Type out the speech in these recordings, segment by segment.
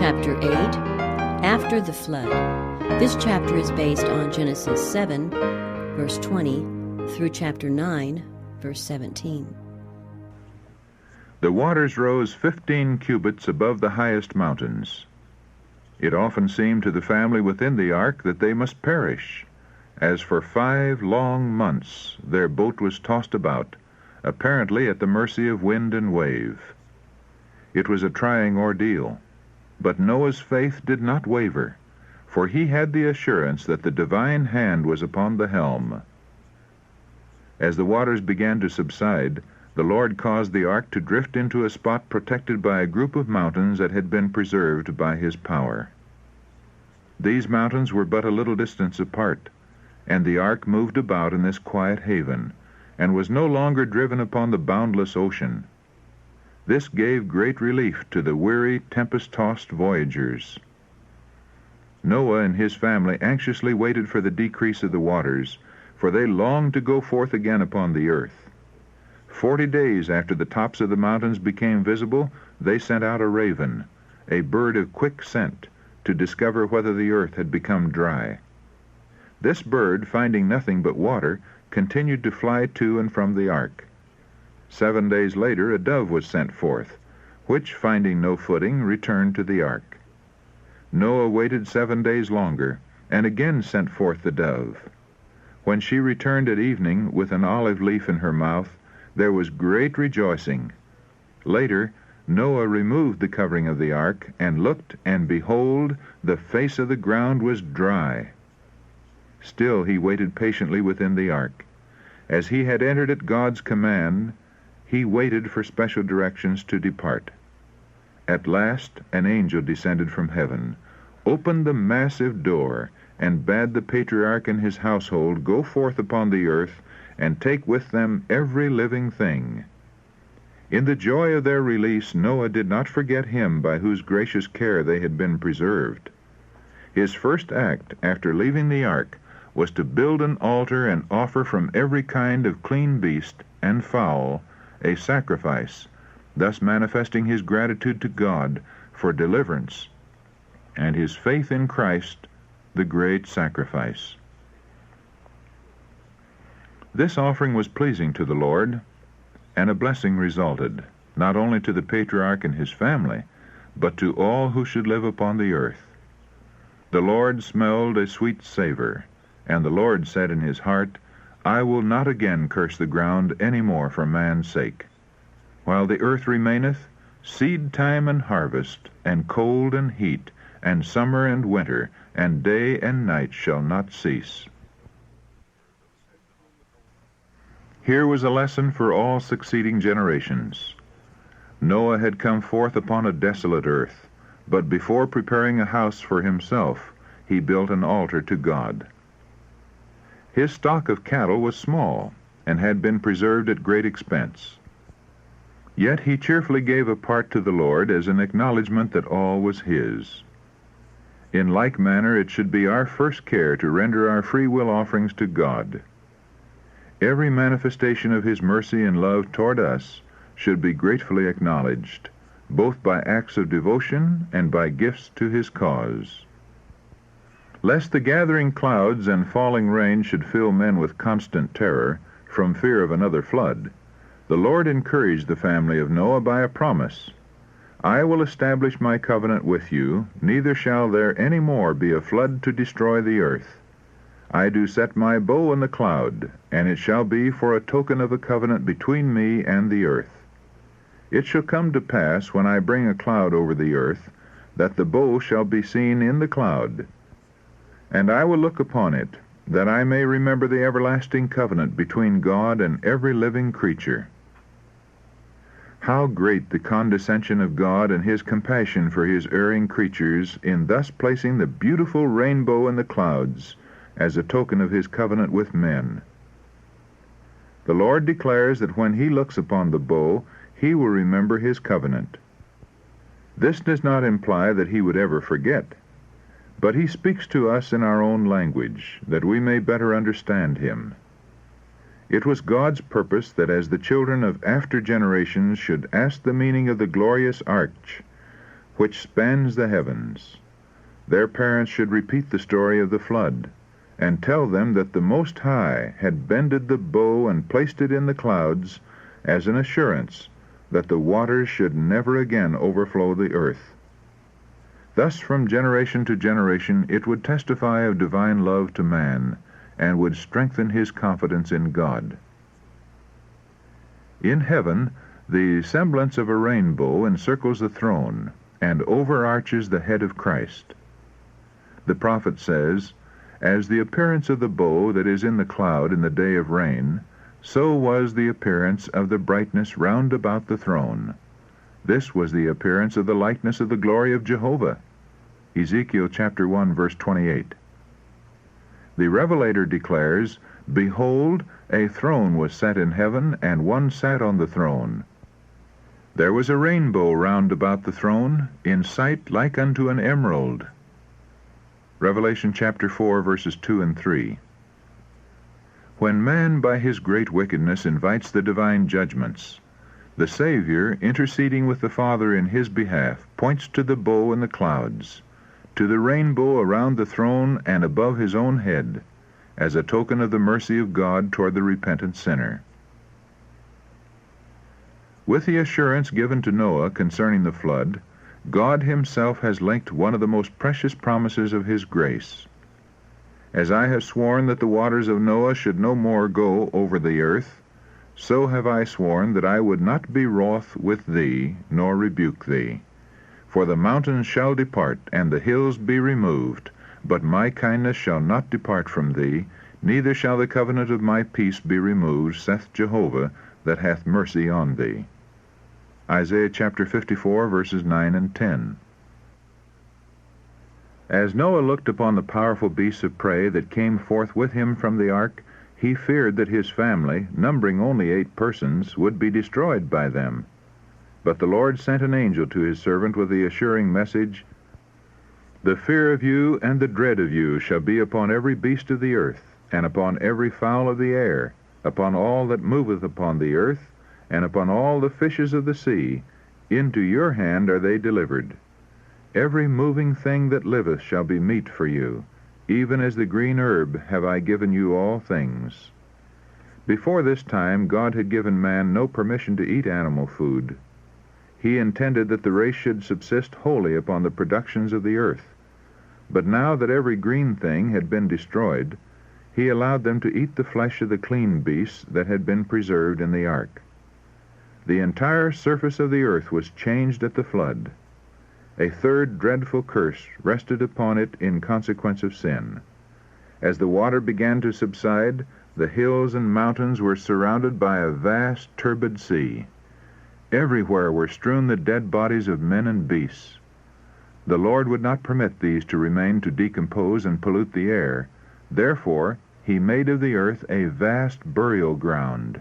Chapter 8, After the Flood. This chapter is based on Genesis 7, verse 20, through chapter 9, verse 17. The waters rose 15 cubits above the highest mountains. It often seemed to the family within the ark that they must perish, as for 5 long months their boat was tossed about, apparently at the mercy of wind and wave. It was a trying ordeal, but Noah's faith did not waver, for he had the assurance that the divine hand was upon the helm. As the waters began to subside, the Lord caused the ark to drift into a spot protected by a group of mountains that had been preserved by his power. These mountains were but a little distance apart, and the ark moved about in this quiet haven, and was no longer driven upon the boundless ocean. This gave great relief to the weary, tempest-tossed voyagers. Noah and his family anxiously waited for the decrease of the waters, for they longed to go forth again upon the earth. 40 days after the tops of the mountains became visible, they sent out a raven, a bird of quick scent, to discover whether the earth had become dry. This bird, finding nothing but water, continued to fly to and from the ark. 7 days later a dove was sent forth, which, finding no footing, returned to the ark. Noah waited 7 days longer, and again sent forth the dove. When she returned at evening with an olive leaf in her mouth, there was great rejoicing. Later, Noah removed the covering of the ark, and looked, and behold, the face of the ground was dry. Still he waited patiently within the ark. As he had entered at God's command, he waited for special directions to depart. At last an angel descended from heaven, opened the massive door, and bade the patriarch and his household go forth upon the earth, and take with them every living thing. In the joy of their release, Noah did not forget him by whose gracious care they had been preserved. His first act after leaving the ark was to build an altar and offer from every kind of clean beast and fowl a sacrifice, thus manifesting his gratitude to God for deliverance, and his faith in Christ, the great sacrifice. This offering was pleasing to the Lord, and a blessing resulted, not only to the patriarch and his family, but to all who should live upon the earth. The Lord smelled a sweet savor, and the Lord said in his heart, I will not again curse the ground any more for man's sake. While the earth remaineth, seed time and harvest, and cold and heat, and summer and winter, and day and night shall not cease. Here was a lesson for all succeeding generations. Noah had come forth upon a desolate earth, but before preparing a house for himself, he built an altar to God. His stock of cattle was small, and had been preserved at great expense. Yet he cheerfully gave a part to the Lord as an acknowledgment that all was his. In like manner it should be our first care to render our free will offerings to God. Every manifestation of his mercy and love toward us should be gratefully acknowledged, both by acts of devotion and by gifts to his cause. Lest the gathering clouds and falling rain should fill men with constant terror, from fear of another flood, the Lord encouraged the family of Noah by a promise. I will establish my covenant with you, neither shall there any more be a flood to destroy the earth. I do set my bow in the cloud, and it shall be for a token of a covenant between me and the earth. It shall come to pass, when I bring a cloud over the earth, that the bow shall be seen in the cloud. And I will look upon it, that I may remember the everlasting covenant between God and every living creature. How great the condescension of God and his compassion for his erring creatures in thus placing the beautiful rainbow in the clouds, as a token of his covenant with men. The Lord declares that when he looks upon the bow, he will remember his covenant. This does not imply that he would ever forget, but he speaks to us in our own language, that we may better understand him. It was God's purpose that as the children of after generations should ask the meaning of the glorious arch, which spans the heavens. Their parents should repeat the story of the flood, and tell them that the Most High had bended the bow and placed it in the clouds as an assurance that the waters should never again overflow the earth. Thus, from generation to generation, it would testify of divine love to man, and would strengthen his confidence in God. In heaven, the semblance of a rainbow encircles the throne and overarches the head of Christ. The prophet says, "As the appearance of the bow that is in the cloud in the day of rain, so was the appearance of the brightness round about the throne. This was the appearance of the likeness of the glory of Jehovah." Ezekiel chapter 1, verse 28. The Revelator declares, "Behold, a throne was set in heaven, and one sat on the throne. There was a rainbow round about the throne, in sight like unto an emerald." Revelation chapter 4, verses 2 and 3. When man by his great wickedness invites the divine judgments, the Savior, interceding with the Father in his behalf, points to the bow in the clouds, to the rainbow around the throne and above his own head, as a token of the mercy of God toward the repentant sinner. With the assurance given to Noah concerning the flood, God himself has linked one of the most precious promises of his grace. "As I have sworn that the waters of Noah should no more go over the earth, so have I sworn that I would not be wroth with thee, nor rebuke thee. For the mountains shall depart, and the hills be removed, but my kindness shall not depart from thee, neither shall the covenant of my peace be removed, saith Jehovah, that hath mercy on thee." Isaiah chapter 54, verses 9 and 10. As Noah looked upon the powerful beasts of prey that came forth with him from the ark, he feared that his family, numbering only 8 persons, would be destroyed by them. But the Lord sent an angel to his servant with the assuring message, "The fear of you and the dread of you shall be upon every beast of the earth, and upon every fowl of the air, upon all that moveth upon the earth, and upon all the fishes of the sea. Into your hand are they delivered. Every moving thing that liveth shall be meat for you. Even as the green herb have I given you all things." Before this time, God had given man no permission to eat animal food. He intended that the race should subsist wholly upon the productions of the earth. But now that every green thing had been destroyed, he allowed them to eat the flesh of the clean beasts that had been preserved in the ark. The entire surface of the earth was changed at the flood. A third dreadful curse rested upon it in consequence of sin. As the water began to subside, the hills and mountains were surrounded by a vast, turbid sea. Everywhere were strewn the dead bodies of men and beasts. The Lord would not permit these to remain to decompose and pollute the air. Therefore, he made of the earth a vast burial ground.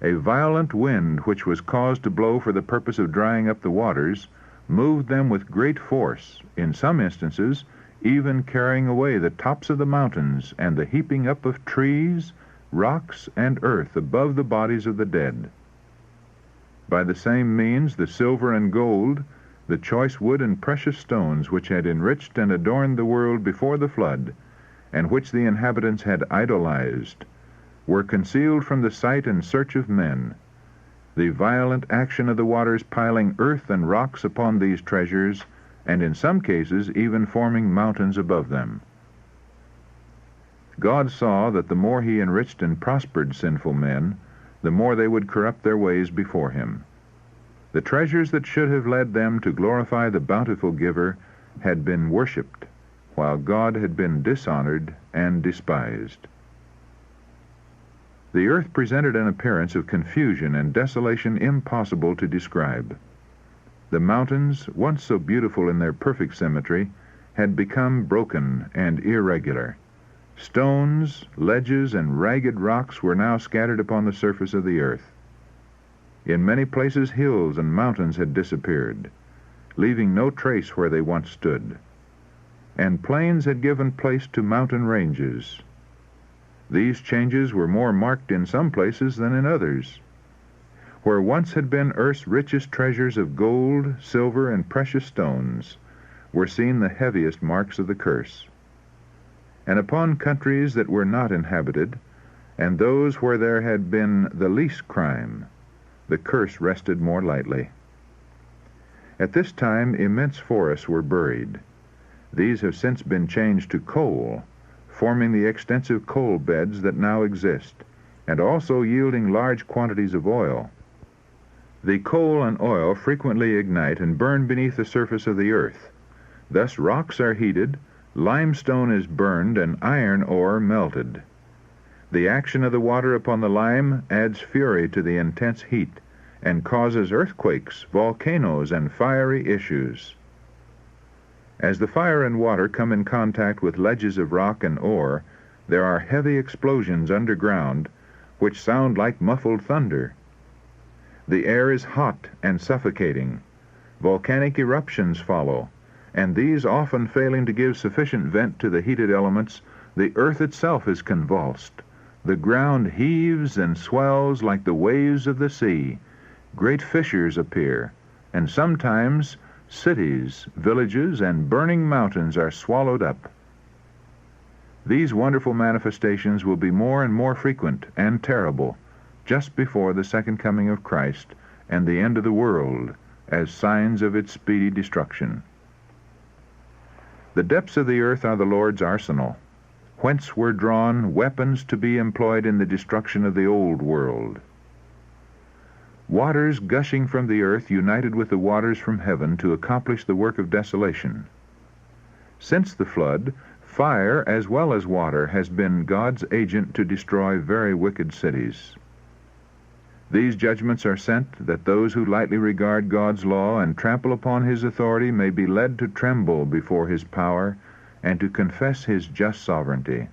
A violent wind, which was caused to blow for the purpose of drying up the waters, moved them with great force, in some instances even carrying away the tops of the mountains and the heaping up of trees, rocks, and earth above the bodies of the dead. By the same means the silver and gold, the choice wood and precious stones which had enriched and adorned the world before the flood, and which the inhabitants had idolized, were concealed from the sight and search of men. The violent action of the waters piling earth and rocks upon these treasures, and in some cases even forming mountains above them. God saw that the more he enriched and prospered sinful men, the more they would corrupt their ways before him. The treasures that should have led them to glorify the bountiful giver had been worshipped, while God had been dishonored and despised. The earth presented an appearance of confusion and desolation impossible to describe. The mountains, once so beautiful in their perfect symmetry, had become broken and irregular. Stones, ledges, and ragged rocks were now scattered upon the surface of the earth. In many places hills and mountains had disappeared, leaving no trace where they once stood. And plains had given place to mountain ranges. These changes were more marked in some places than in others. Where once had been earth's richest treasures of gold, silver, and precious stones, were seen the heaviest marks of the curse. And upon countries that were not inhabited, and those where there had been the least crime, the curse rested more lightly. At this time immense forests were buried. These have since been changed to coal, forming the extensive coal beds that now exist, and also yielding large quantities of oil. The coal and oil frequently ignite and burn beneath the surface of the earth. Thus rocks are heated, limestone is burned, and iron ore melted. The action of the water upon the lime adds fury to the intense heat, and causes earthquakes, volcanoes, and fiery issues. As the fire and water come in contact with ledges of rock and ore, there are heavy explosions underground, which sound like muffled thunder. The air is hot and suffocating. Volcanic eruptions follow, and these often failing to give sufficient vent to the heated elements, the earth itself is convulsed. The ground heaves and swells like the waves of the sea. Great fissures appear, and sometimes cities, villages, and burning mountains are swallowed up. These wonderful manifestations will be more and more frequent and terrible just before the second coming of Christ and the end of the world, as signs of its speedy destruction. The depths of the earth are the Lord's arsenal, whence were drawn weapons to be employed in the destruction of the old world. Waters gushing from the earth united with the waters from heaven to accomplish the work of desolation. Since the flood, fire as well as water has been God's agent to destroy very wicked cities. These judgments are sent that those who lightly regard God's law and trample upon his authority may be led to tremble before his power and to confess his just sovereignty.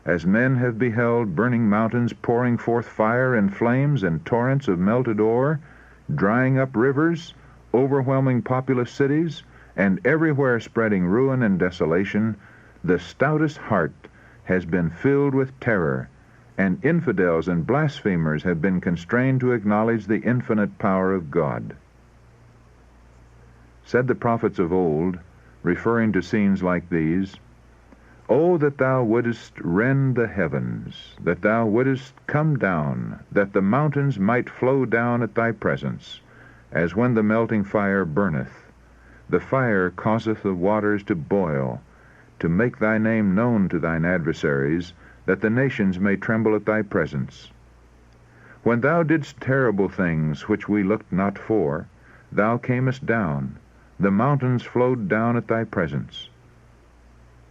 As men have beheld burning mountains pouring forth fire and flames and torrents of melted ore, drying up rivers, overwhelming populous cities, and everywhere spreading ruin and desolation, the stoutest heart has been filled with terror, and infidels and blasphemers have been constrained to acknowledge the infinite power of God. Said the prophets of old, referring to scenes like these, "O that thou wouldest rend the heavens, that thou wouldest come down, that the mountains might flow down at thy presence, as when the melting fire burneth. The fire causeth the waters to boil, to make thy name known to thine adversaries, that the nations may tremble at thy presence. When thou didst terrible things which we looked not for, thou camest down, the mountains flowed down at thy presence."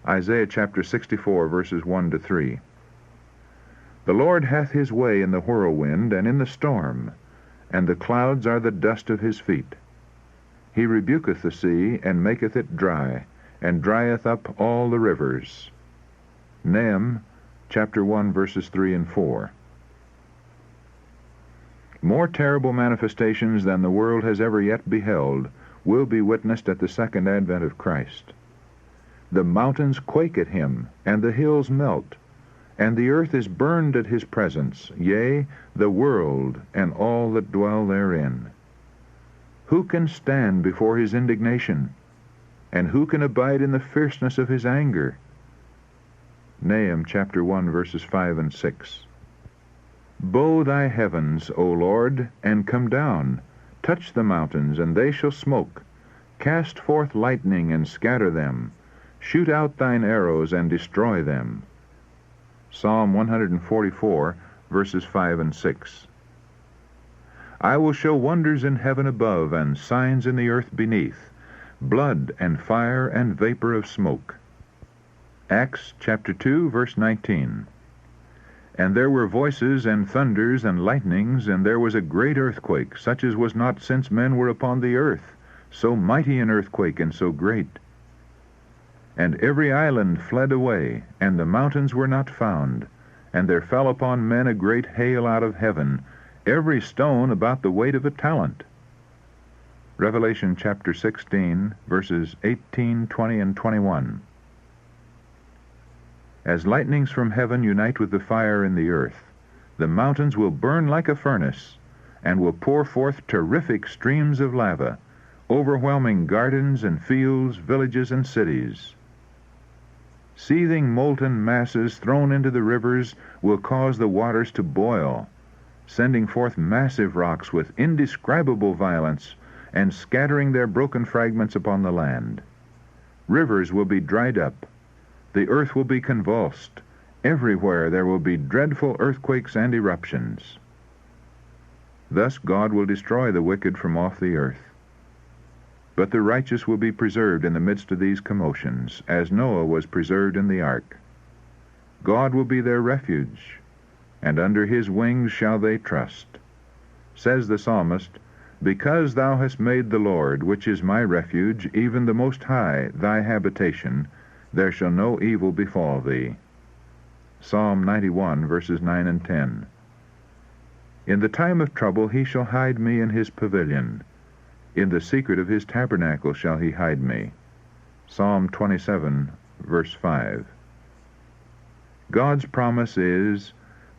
Isaiah chapter 64, verses 1 to 3. "The Lord hath his way in the whirlwind and in the storm, and the clouds are the dust of his feet. He rebuketh the sea, and maketh it dry, and drieth up all the rivers." Nahum chapter 1, verses 3 and 4. More terrible manifestations than the world has ever yet beheld will be witnessed at the second advent of Christ. The mountains quake at him, and the hills melt, and the earth is burned at his presence, yea, the world and all that dwell therein. Who can stand before his indignation? And who can abide in the fierceness of his anger? Nahum chapter 1, verses 5 and 6. "Bow thy heavens, O Lord, and come down. Touch the mountains, and they shall smoke. Cast forth lightning, and scatter them. Shoot out thine arrows, and destroy them." Psalm 144, verses 5 and 6. "I will show wonders in heaven above, and signs in the earth beneath, blood and fire and vapor of smoke." Acts chapter 2, verse 19. "And there were voices and thunders and lightnings, and there was a great earthquake, such as was not since men were upon the earth, so mighty an earthquake and so great. And every island fled away, and the mountains were not found, and there fell upon men a great hail out of heaven, every stone about the weight of a talent." Revelation chapter 16, verses 18, 20, and 21. As lightnings from heaven unite with the fire in the earth, the mountains will burn like a furnace, and will pour forth terrific streams of lava, overwhelming gardens and fields, villages and cities. Seething molten masses thrown into the rivers will cause the waters to boil, sending forth massive rocks with indescribable violence and scattering their broken fragments upon the land. Rivers will be dried up. The earth will be convulsed. Everywhere there will be dreadful earthquakes and eruptions. Thus God will destroy the wicked from off the earth. But the righteous will be preserved in the midst of these commotions, as Noah was preserved in the ark. God will be their refuge, and under his wings shall they trust. Says the psalmist, "Because thou hast made the Lord, which is my refuge, even the Most High, thy habitation, there shall no evil befall thee." Psalm 91, verses 9 and 10. In the time of trouble he shall hide me in his pavilion. In the secret of his tabernacle shall he hide me. Psalm 27, verse 5. God's promise is,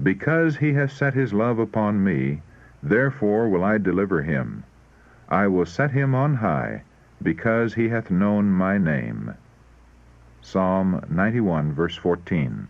"Because he has set his love upon me, therefore will I deliver him. I will set him on high, because he hath known my name." Psalm 91, verse 14.